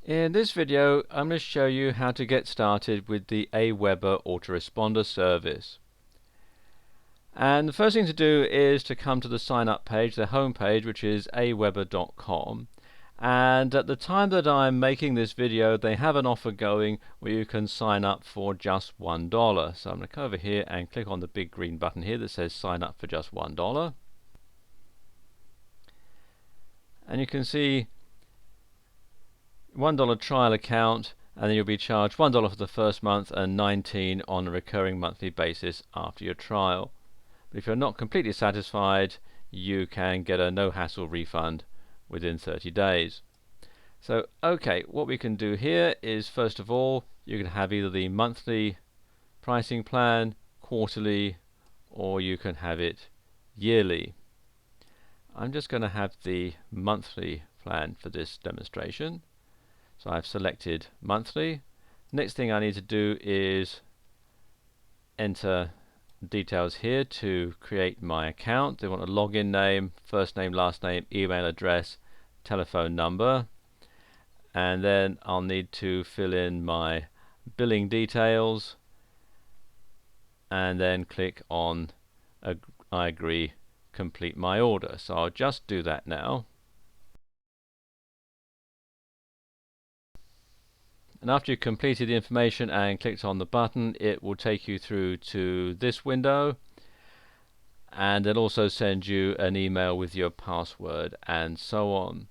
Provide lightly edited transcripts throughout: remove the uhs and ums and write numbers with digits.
In this video, I'm going to show you how to get started with the Aweber autoresponder service. And the first thing to do is to come to the sign up page, the home page, which is aweber.com. And at the time that I'm making this video, they have an offer going where you can sign up for just $1. So I'm going to come over here and click on the big green button here that says sign up for just $1. And you can see $1 trial account, and then you'll be charged $1 for the first month and $19 on a recurring monthly basis after your trial. But if you're not completely satisfied, you can get a no-hassle refund within 30 days. So okay, what we can do here is, first of all, you can have either the monthly pricing plan, quarterly, or you can have it yearly. I'm just going to have the monthly plan for this demonstration. So I've selected monthly. Next thing I need to do is enter details here to create my account. They want a login name, first name, last name, email address, telephone number, and then I'll need to fill in my billing details and then click on I agree, complete my order. So I'll just do that now. And after you've completed the information and clicked on the button, it will take you through to this window, and it'll also send you an email with your password and so on.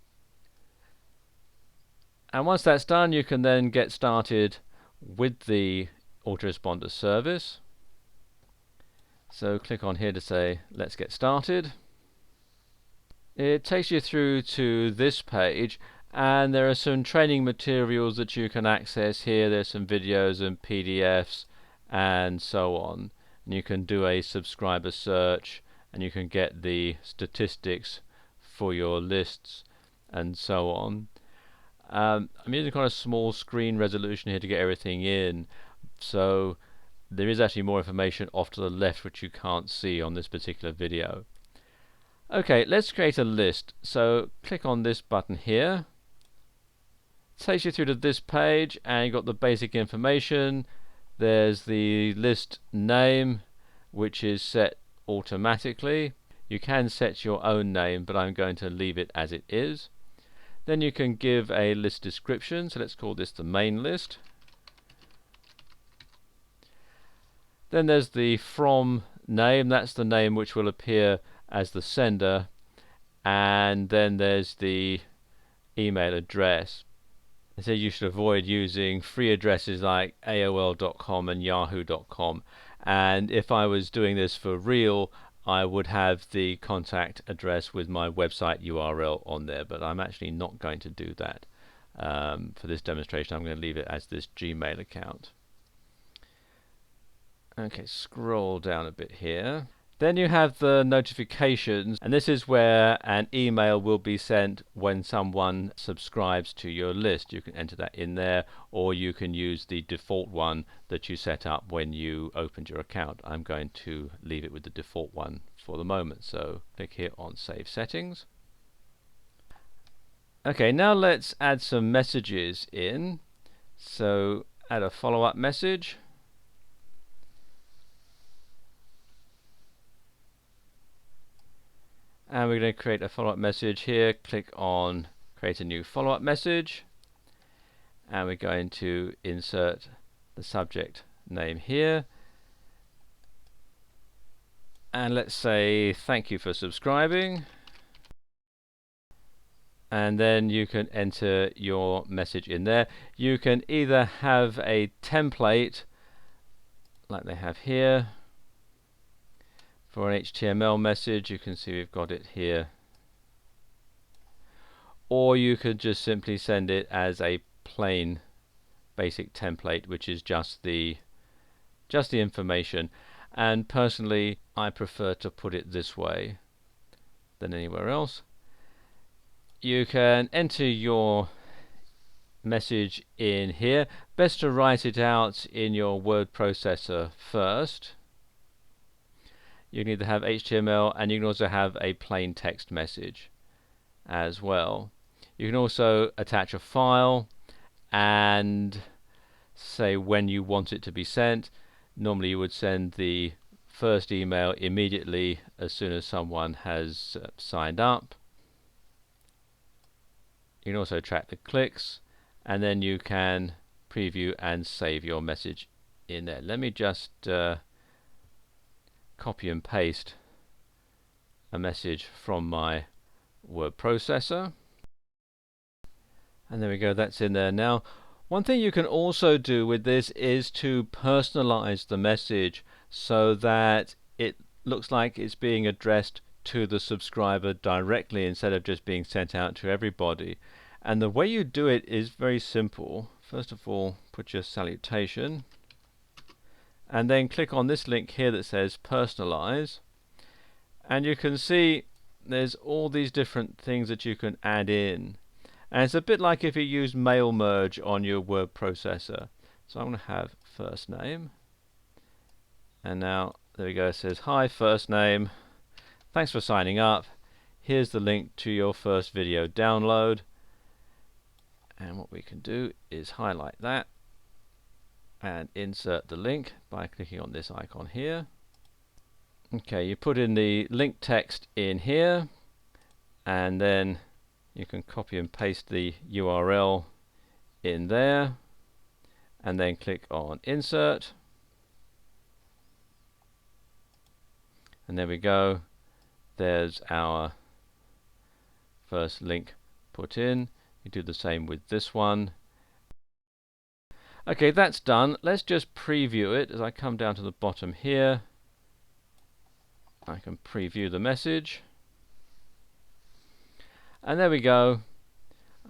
And once that's done, you can then get started with the autoresponder service. So click on here to say let's get started. It takes you through to this page, and there are some training materials that you can access here. There's some videos and PDFs and so on. And you can do a subscriber search, and you can get the statistics for your lists and so on. I'm using kind of small screen resolution here to get everything in, so there is actually more information off to the left which you can't see on this particular video. Okay, let's create a list. So click on this button here. It takes you through to this page, and you've got the basic information. There's the list name, which is set automatically. You can set your own name, but I'm going to leave it as it is. Then you can give a list description, so let's call this the main list. Then there's the from name, that's the name which will appear as the sender, and then there's the email address. So you should avoid using free addresses like AOL.com and Yahoo.com, and if I was doing this for real, I would have the contact address with my website URL on there, but I'm actually not going to do that. For this demonstration, I'm going to leave it as this Gmail account. Okay, scroll down a bit here. Then you have the notifications, and this is where an email will be sent when someone subscribes to your list. You can enter that in there, or you can use the default one that you set up when you opened your account. I'm going to leave it with the default one for the moment, so click here on Save Settings. Okay, now let's add some messages in. So add a follow-up message. And we're going to create a follow-up message here. Click on create a new follow-up message, and we're going to insert the subject name here, and let's say thank you for subscribing, and then you can enter your message in there. You can either have a template like they have here for an HTML message. You can see we've got it here, or you could just simply send it as a plain basic template, which is just the information. And personally, I prefer to put it this way than anywhere else. You can enter your message in here. Best to write it out in your word processor first. You can either have HTML, and you can also have a plain text message as well. You can also attach a file, and say when you want it to be sent. Normally you would send the first email immediately as soon as someone has signed up. You can also track the clicks, and then you can preview and save your message in there. Let me just copy and paste a message from my word processor, and there we go, that's in there now. One thing you can also do with this is to personalize the message so that it looks like it's being addressed to the subscriber directly instead of just being sent out to everybody. And the way you do it is very simple. First of all, put your salutation and then click on this link here that says personalize, and you can see there's all these different things that you can add in, and it's a bit like if you use mail merge on your word processor. So I'm going to have first name, and now there we go, it says hi first name, thanks for signing up, here's the link to your first video download. And what we can do is highlight that and insert the link by clicking on this icon here. Okay, you put in the link text in here, and then you can copy and paste the URL in there, and then click on insert, and there we go, there's our first link put in. You do the same with this one. Okay, that's done. Let's just preview it. As I come down to the bottom here, I can preview the message, and there we go.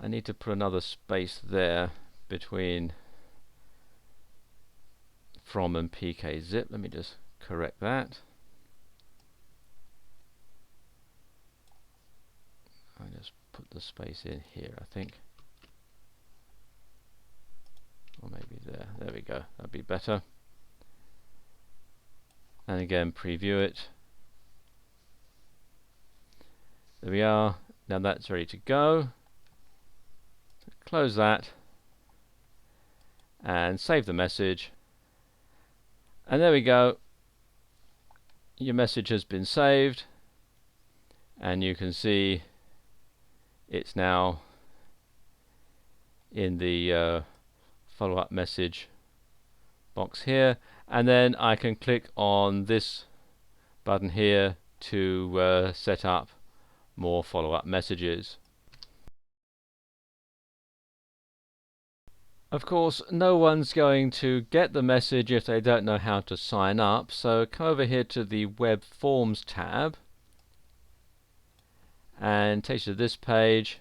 I need to put another space there between from and pkzip. Let me just correct that. I just put the space in here, I think, or maybe there. There we go, that'd be better. And again, preview it. There we are. Now that's ready to go. Close that and save the message, and there we go, your message has been saved, and you can see it's now in the follow-up message box here, and then I can click on this button here to set up more follow-up messages. Of course, no one's going to get the message if they don't know how to sign up, so come over here to the Web Forms tab, and takes you to this page,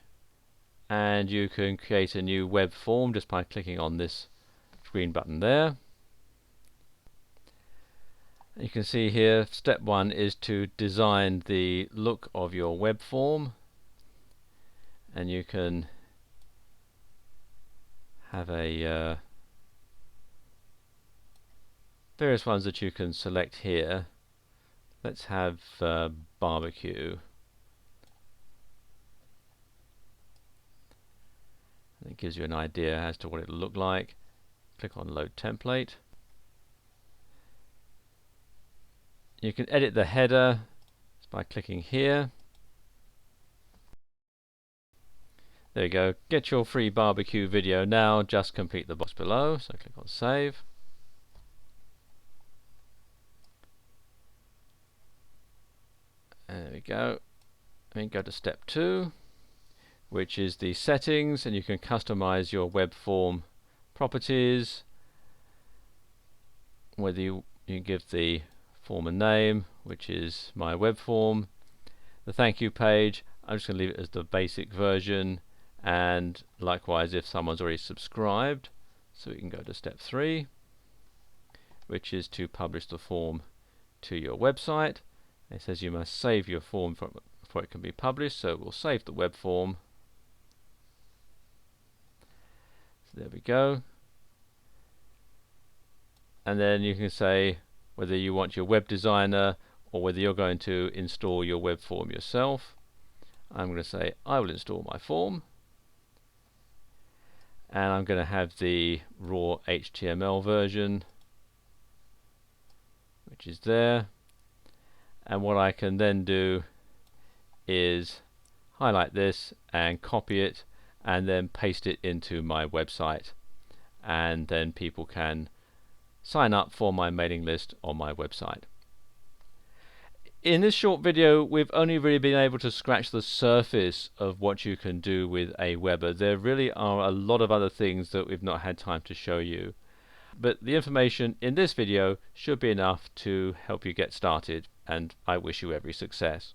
and you can create a new web form just by clicking on this green button there. You can see here, step one is to design the look of your web form, and you can have a various ones that you can select here. Let's have barbecue. It gives you an idea as to what it'll look like. Click on load template. You can edit the header by clicking here. There you go, get your free barbecue video now, just complete the box below, so click on save. And there we go. And then go to step 2, which is the settings, and you can customize your web form properties, whether you give the form a name, which is my web form. The thank you page, I'm just going to leave it as the basic version, and likewise if someone's already subscribed. So we can go to step 3, which is to publish the form to your website. It says you must save your form before it can be published, so we'll save the web form. So there we go. And then you can say whether you want your web designer or whether you're going to install your web form yourself. I'm going to say I will install my form. and I'm going to have the raw HTML version, which is there. And what I can then do is highlight this and copy it and then paste it into my website, and then people can sign up for my mailing list on my website. In this short video, we've only really been able to scratch the surface of what you can do with Aweber. There really are a lot of other things that we've not had time to show you, but the information in this video should be enough to help you get started, and I wish you every success.